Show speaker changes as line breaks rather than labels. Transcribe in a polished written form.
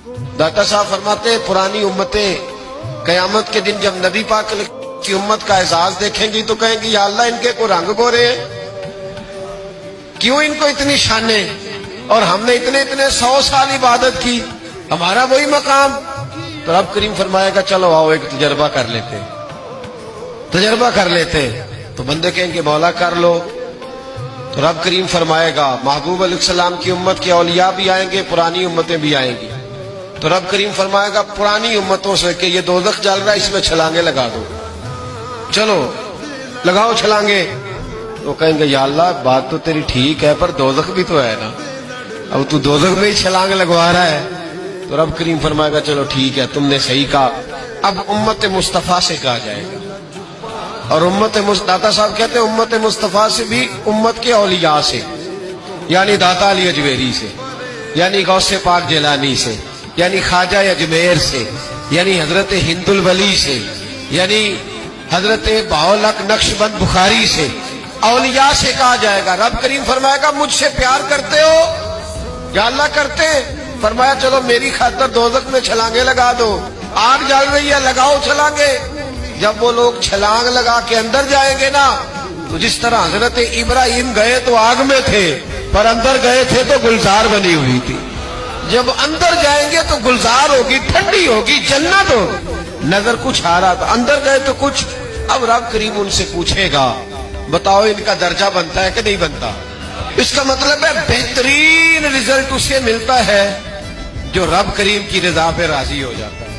داتا صاحب فرماتے ہیں پرانی امتیں قیامت کے دن جب نبی پاک کی امت کا اعزاز دیکھیں گی تو کہیں گی یا اللہ ان کے کو رنگ گورے ہیں، کیوں ان کو اتنی شانیں، اور ہم نے اتنے 100 سال عبادت کی، ہمارا وہی مقام۔ تو رب کریم فرمائے گا چلو آؤ ایک تجربہ کر لیتے، تو بندے کہیں گے مولا کر لو۔ تو رب کریم فرمائے گا محبوب علیہ السلام کی امت کے اولیاء بھی آئیں گے، پرانی امتیں بھی آئیں گی۔ تو رب کریم فرمائے گا پرانی امتوں سے کہ یہ دوزخ جل رہا ہے، اس میں چھلانگیں لگا دو، چلو لگاؤ چھلانگیں۔ تو کہیں گے یا اللہ بات تو تیری ٹھیک ہے پر دوزخ بھی تو ہے نا، اب تو دوزخ میں ہی چھلانگ لگوا رہا ہے۔ تو رب کریم فرمائے گا چلو ٹھیک ہے تم نے صحیح کہا، اب امت مصطفیٰ سے کہا جائے گا۔ اور داتا صاحب کہتے ہیں امت مصطفیٰ سے بھی امت کے اولیاء سے، یعنی داتا علی اجمیری سے، یعنی غوث پاک جیلانی سے، یعنی خواجہ اجمیر سے، یعنی حضرت ہند الولی سے، یعنی حضرت بہاؤالحق نقشبند بخاری سے، اولیاء سے کہا جائے گا۔ رب کریم فرمائے گا مجھ سے پیار کرتے ہو یا اللہ کرتے؟ فرمایا چلو میری خاطر دوزخ میں چھلانگیں لگا دو، آگ جل رہی ہے لگاؤ چھلانگیں۔ جب وہ لوگ چھلانگ لگا کے اندر جائیں گے نا، تو جس طرح حضرت ابراہیم گئے تو آگ میں تھے پر اندر گئے تھے تو گلزار بنی ہوئی تھی، جب اندر جائیں گے تو گلزار ہوگی، ٹھنڈی ہوگی، جنت ہو، نظر کچھ آ رہا تھا، اندر گئے تو کچھ۔ اب رب کریم ان سے پوچھے گا بتاؤ ان کا درجہ بنتا ہے کہ نہیں بنتا؟ اس کا مطلب ہے بہترین رزلٹ اسے ملتا ہے جو رب کریم کی رضا پہ راضی ہو جاتا ہے۔